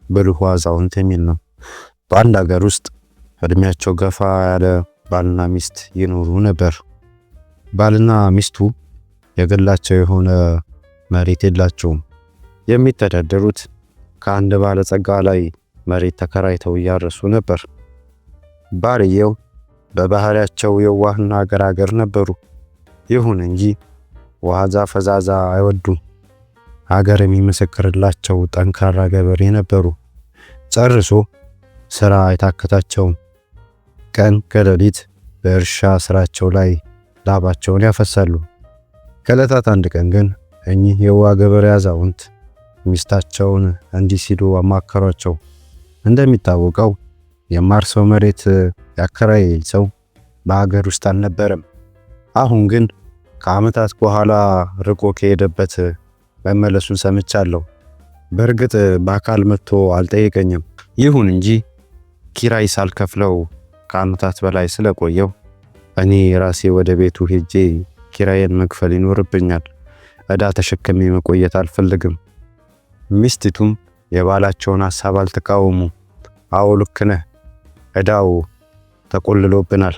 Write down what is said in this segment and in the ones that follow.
ብልህ አዛውንት የሚል ነው። በአንድ ሀገር ውስጥ እድሜያቸው ገፋ ያለ ባልና ሚስት ይኖሩ ነበር። ባልና ሚስቱ የግላቸው የሆነ መሬት የላቸውም። የሚተዳደሩት ከአንድ ባለጸጋ ላይ መሬት ተከራይተው እያረሱ ነበር። ባልየው በባህሪያቸው የዋህና ገራገር ነበሩ። ይሁን እንጂ ዋዛ ፈዛዛ አይወዱም። ሀገር የሚመሰክርላቸው ጠንካራ ገበሬ ነበሩ። ጨርሶ ስራ አይታከታቸውም። ቀን ከሌሊት በእርሻ ስራቸው ላይ ላባቸውን ያፈሳሉ። ከዕለታት አንድ ቀን ግን እኚህ የዋህ ገበሬ አዛውንት ሚስታቸውን እንዲህ ሲሉ አማከሯቸው። እንደሚታወቀው የማርሰው መሬት ያከራየ ሰው በሀገር ውስጥ አልነበረም። አሁን ግን ከዓመታት በኋላ ርቆ ከሄደበት መመለሱን ሰምቻለሁ። በእርግጥ በአካል መጥቶ አልጠየቀኝም። ይሁን እንጂ ኪራይ ሳልከፍለው ከዓመታት በላይ ስለቆየው እኔ ራሴ ወደ ቤቱ ሄጄ ኪራይን መክፈል ይኖርብኛል። ዕዳ ተሸክሜ መቆየት አልፈልግም። ሚስቲቱም የባላቸውን ሐሳብ አልተቃወሙ። አዎ ልክ ነህ፣ ዕዳው ተቆልሎብናል።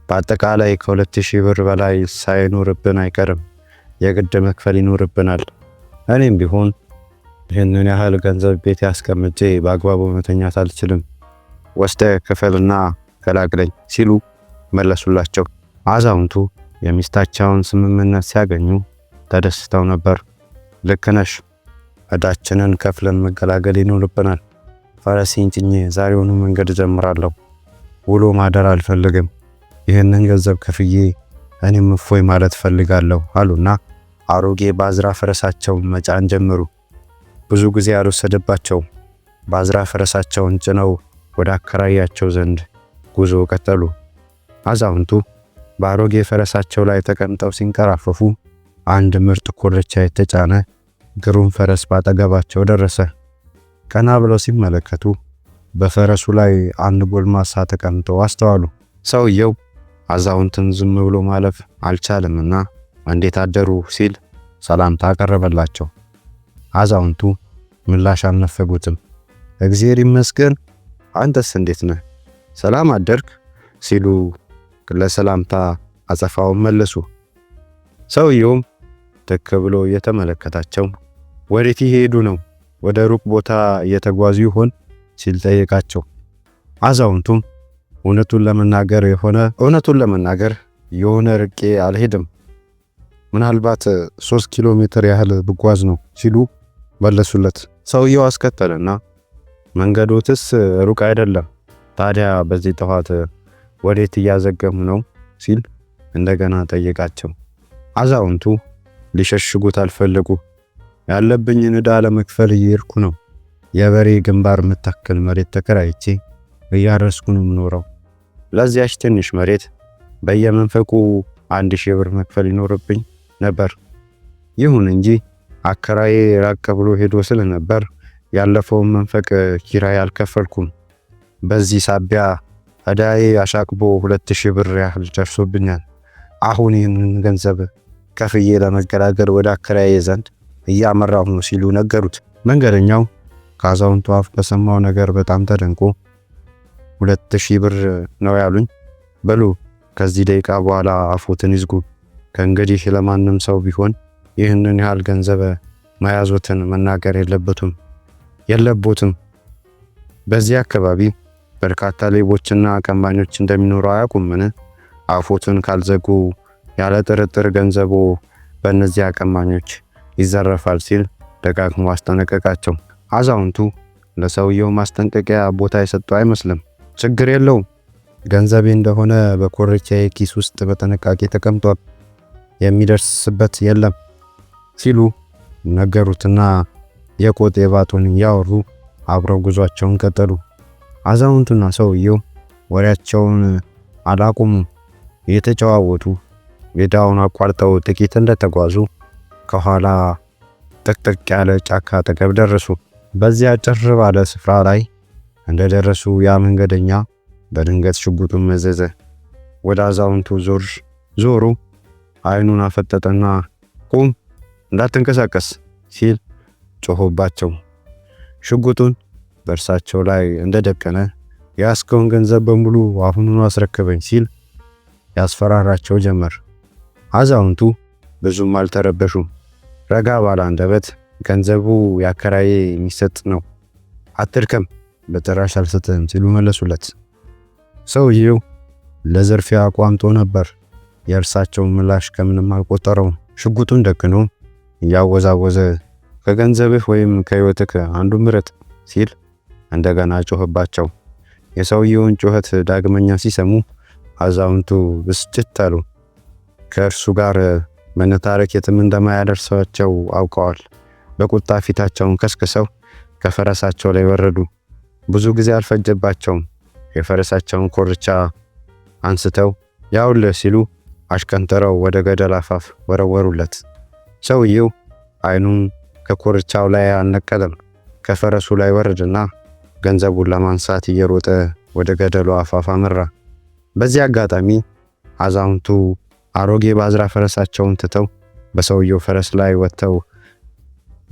በአጠቃላይ ከ2000 ብር በላይ ሳይኖርብን አይቀርም። የግድ መክፈል ይኖርብናል። እኔም ቢሆን ይህንን ያህል ገንዘብ ቤት ያስቀምጬ በአግባቡ መተኛት አልችልም። ወስደህ ክፈልና ገላግለኝ ሲሉ መለሱላቸው። አዛውንቱ የሚስታቸውን ስምምነት ሲያገኙ ተደስተው ነበር። ልክ ነሽ፣ ዕዳችንን ከፍለን መገላገል ይኖርብናል። ፈረሴን ጭኜ ዛሬውኑ መንገድ ጀምራለሁ። ውሎ ማደር አልፈልግም። ይህንን ገንዘብ ከፍዬ እኔም እፎይ ማለት ፈልጋለሁ አሉና አሮጌ ባዝራ ፈረሳቸውን መጫን ጀመሩ። ብዙ ጊዜ አልወሰደባቸውም። ባዝራ ፈረሳቸውን ጭነው ወደ አከራያቸው ዘንድ ጉዞ ቀጠሉ። አዛውንቱ በአሮጌ ፈረሳቸው ላይ ተቀምጠው ሲንቀራፈፉ አንድ ምርጥ ኮርቻ የተጫነ ግሩም ፈረስ ባጠገባቸው ደረሰ። ቀና ብለው ሲመለከቱ በፈረሱ ላይ አንድ ጎልማሳ ተቀምጦ አስተዋሉ። ሰውየው አዛውንትን ዝም ብሎ ማለፍ አልቻለምና እንዴት አደሩ ሲል ሰላምታ አቀረበላቸው። አዛውንቱ ምላሽ አልነፈጉትም። እግዚአብሔር ይመስገን፣ አንተስ እንዴት ነህ? ሰላም አደርክ ሲሉ ለሰላምታ አጸፋውን መለሱ። ሰውየውም ትክ ብሎ እየተመለከታቸው ወዴት ይሄዱ ነው? ወደ ሩቅ ቦታ እየተጓዙ ይሆን ሲል ጠየቃቸው። አዛውንቱም እውነቱን ለመናገር የሆነ ርቄ አልሄድም፣ ምናልባት 3 ኪሎ ሜትር ያህል ብጓዝ ነው ሲሉ መለሱለት። ሰውየው አስከተለና መንገዶትስ ሩቅ አይደለም፣ ታዲያ በዚህ ጠዋት ወዴት እያዘገሙ ነው ሲል እንደገና ጠየቃቸው። አዛውንቱ ሊሸሽጉት አልፈለጉ። ያለብኝን ዕዳ ለመክፈል እየሄድኩ ነው። የበሬ ግንባር የምታክል መሬት ተከራይቼ እያረስኩ ነው የምኖረው። ለዚያች ትንሽ መሬት በየመንፈቁ 1000 ብር መክፈል ይኖርብኝ ነበር። ይሁን እንጂ አከራዬ ራቅ ብሎ ሄዶ ስለነበር ያለፈውን መንፈቅ ኪራይ አልከፈልኩም። በዚህ ሳቢያ ዕዳዬ አሻቅቦ 2000 ብር ያህል ደርሶብኛል። አሁን ይህንን ገንዘብ ከፍዬ ለመገላገል ወደ አከራዬ ዘንድ እያመራሁ ነው ሲሉ ነገሩት። መንገደኛው ከአዛውንቱ አፍ በሰማው ነገር በጣም ተደንቆ 2000 ብር ነው ያሉኝ? በሉ ከዚህ ደቂቃ በኋላ አፎትን ይዝጉ። ከእንግዲህ ለማንም ሰው ቢሆን ይህንን ያህል ገንዘብ መያዞትን መናገር የለቦትም። በዚህ አካባቢ በርካታ ሌቦችና ቀማኞች እንደሚኖሩ አያውቁምን? አፎትን ካልዘጉ ያለ ጥርጥር ገንዘቦ በእነዚያ ቀማኞች ይዘረፋል ሲል ደጋግሞ አስጠነቀቃቸው። አዛውንቱ ለሰውየው ማስጠንቀቂያ ቦታ የሰጡ አይመስልም። ችግር የለውም፣ ገንዘቤ እንደሆነ በኮርቻዬ ኪስ ውስጥ በጥንቃቄ ተቀምጧል፣ የሚደርስበት የለም ሲሉ ነገሩትና የቆጥ የባጡን ያወሩ አብረው ጉዟቸውን ቀጠሉ። አዛውንቱና ሰውየው ወሬያቸውን አላቆሙም። እየተጨዋወቱ ሜዳውን አቋርጠው ጥቂት እንደተጓዙ ከኋላ ጥቅጥቅ ያለ ጫካ አጠገብ ደረሱ። በዚያ ጭር ባለ ስፍራ ላይ እንደደረሱ ያ መንገደኛ በድንገት ሽጉጡን መዘዘ። ወደ አዛውንቱ ዞሩ። አይኑን አፈጠጠና ቁም፣ እንዳትንቀሳቀስ ሲል ጮሆባቸው ሽጉጡን በእርሳቸው ላይ እንደደቀነ የያዝከውን ገንዘብ በሙሉ አሁኑኑ አስረክበኝ ሲል ያስፈራራቸው ጀመር። አዛውንቱ ብዙም አልተረበሹም። ረጋ ባለ አንደበት ገንዘቡ ያከራዬ የሚሰጥ ነው፣ አትድከም፣ በጭራሽ አልሰጥህም ሲሉ መለሱለት። ሰውየው ለዝርፊያ ቋምጦ ነበር። የእርሳቸውን ምላሽ ከምንም አልቆጠረውም። ሽጉጡን ደቅኖ እያወዛወዘ ከገንዘብህ ወይም ከሕይወትህ አንዱን ምረጥ ሲል እንደገና ጮኸባቸው። የሰውየውን ጩኸት ዳግመኛ ሲሰሙ አዛውንቱ ብስጭት አሉ። ከእርሱ ጋር መነታረክ የትም እንደማያደርሳቸው አውቀዋል። በቁጣ ፊታቸውን ከስክሰው ከፈረሳቸው ላይ ወረዱ። ብዙ ጊዜ አልፈጀባቸውም። የፈረሳቸውን ኮርቻ አንስተው ያውልህ ሲሉ አሽቀንጥረው ወደ ገደል አፋፍ ወረወሩለት። ሰውየው አይኑን ከኮርቻው ላይ አልነቀለም። ከፈረሱ ላይ ወረደና ገንዘቡን ለማንሳት እየሮጠ ወደ ገደሉ አፋፍ አመራ። በዚህ አጋጣሚ አዛውንቱ አሮጌ ባዝራ ፈረሳቸውን ትተው በሰውየው ፈረስ ላይ ወጥተው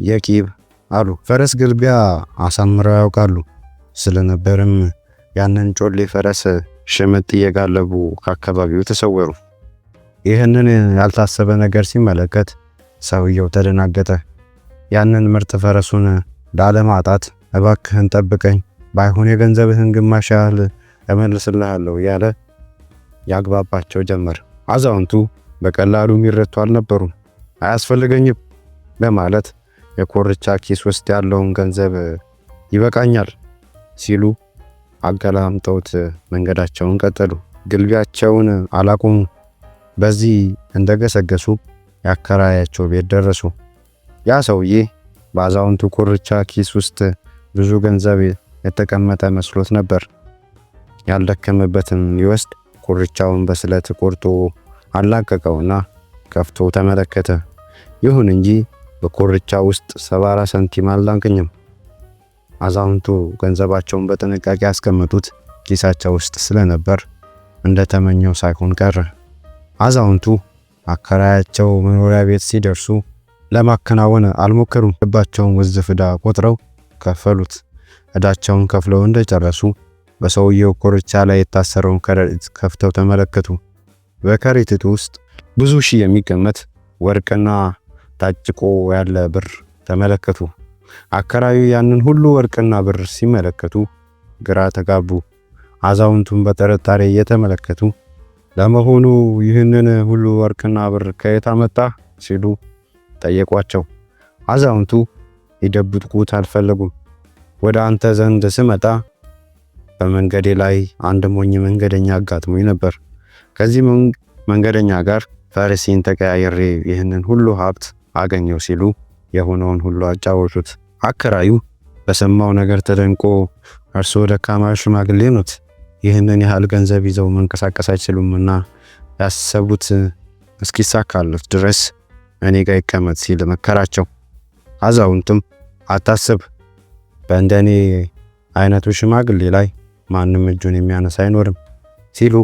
የቂብ አሉ። ፈረስ ግልቢያ አሳምረው ያውቃሉ። ስለነበርም ያንን ጮሌ ፈረስ ሽምጥ እየጋለቡ ከአካባቢው ተሰወሩ። ይህንን ያልታሰበ ነገር ሲመለከት ሰውየው ተደናገጠ። ያንን ምርጥ ፈረሱን ላለማጣት እባክህን ጠብቀኝ፣ ባይሆን የገንዘብህን ግማሽ ያህል እመልስልሃለሁ ያለ ያግባባቸው ጀመር። አዛውንቱ በቀላሉ የሚረቱ አልነበሩም። አያስፈልገኝም በማለት የኮርቻ ኪስ ውስጥ ያለውን ገንዘብ ይበቃኛል ሲሉ አገላምጠውት መንገዳቸውን ቀጠሉ። ግልቢያቸውን አላቆሙ። በዚህ እንደገሰገሱ ያከራያቸው ቤት ደረሱ። ያ ሰውዬ በአዛውንቱ ኮርቻ ኪስ ውስጥ ብዙ ገንዘብ የተቀመጠ መስሎት ነበር። ያልደከመበትን ሊወስድ ኮርቻውን በስለት ቆርጦ አላቀቀውና ከፍቶ ተመለከተ። ይሁን እንጂ በኮርቻ ውስጥ 74 ሳንቲም አላገኘም። አዛውንቱ ገንዘባቸውን በጥንቃቄ ያስቀመጡት ኪሳቸው ውስጥ ስለነበር እንደተመኘው ሳይሆን ቀረ። አዛውንቱ አከራያቸው መኖሪያ ቤት ሲደርሱ ለማከናወን አልሞከሩም። ልባቸውን ውዝፍ ዕዳ ቆጥረው ከፈሉት። ዕዳቸውን ከፍለው እንደጨረሱ በሰውየው ኮርቻ ላይ የታሰረውን ከረጢት ከፍተው ተመለከቱ። በከረጢቱ ውስጥ ብዙ ሺህ የሚገመት ወርቅና ታጭቆ ያለ ብር ተመለከቱ። አከራዩ ያንን ሁሉ ወርቅና ብር ሲመለከቱ ግራ ተጋቡ። አዛውንቱን በጥርጣሬ እየተመለከቱ ለመሆኑ ይህንን ሁሉ ወርቅና ብር ከየት አመጣ ሲሉ ጠየቋቸው። አዛውንቱ ይደብቁት አልፈለጉም። ወደ አንተ ዘንድ ስመጣ በመንገዴ ላይ አንድ ሞኝ መንገደኛ አጋጥሞኝ ነበር። ከዚህ መንገደኛ ጋር ፈረሴን ተቀያየሬ ይህንን ሁሉ ሀብት አገኘው ሲሉ የሆነውን ሁሉ አጫወቱት። አከራዩ በሰማው ነገር ተደንቆ እርሶ ደካማ ሽማግሌ ኖት፣ ይህንን ያህል ገንዘብ ይዘው መንቀሳቀስ አይችሉምና ያሰቡት እስኪሳካሉት ድረስ እኔ ጋር ይቀመጥ ሲል መከራቸው። አዛውንቱም አታስብ፣ በእንደኔ አይነቱ ሽማግሌ ላይ ማንም እጁን የሚያነሳ አይኖርም ሲሉ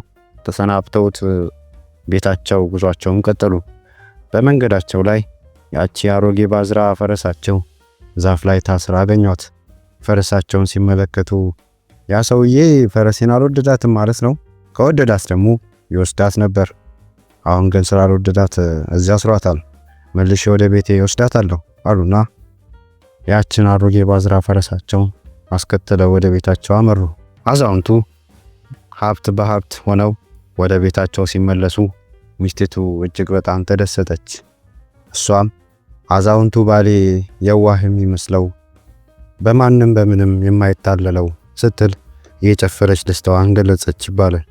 ተሰናብተውት ቤታቸው ጉዟቸውን ቀጠሉ። በመንገዳቸው ላይ ያቺ አሮጌ ባዝራ ፈረሳቸው ዛፍ ላይ ታስራ አገኟት። ፈረሳቸውን ሲመለከቱ ያ ሰውዬ ፈረሴን አልወደዳትም ማለት ነው፣ ከወደዳት ደግሞ ይወስዳት ነበር። አሁን ግን ስላልወደዳት እዚያ አስሯታል፣ መልሼ ወደ ቤቴ ይወስዳታለሁ አሉና ያችን አሮጌ ባዝራ ፈረሳቸው አስከትለው ወደ ቤታቸው አመሩ። አዛውንቱ ሀብት በሀብት ሆነው ወደ ቤታቸው ሲመለሱ ሚስቲቱ እጅግ በጣም ተደሰተች። እሷም አዛውንቱ ባሌ የዋህ የሚመስለው በማንም በምንም የማይታለለው ስትል የጨፈረች ደስታዋን ገለጸች ይባላል።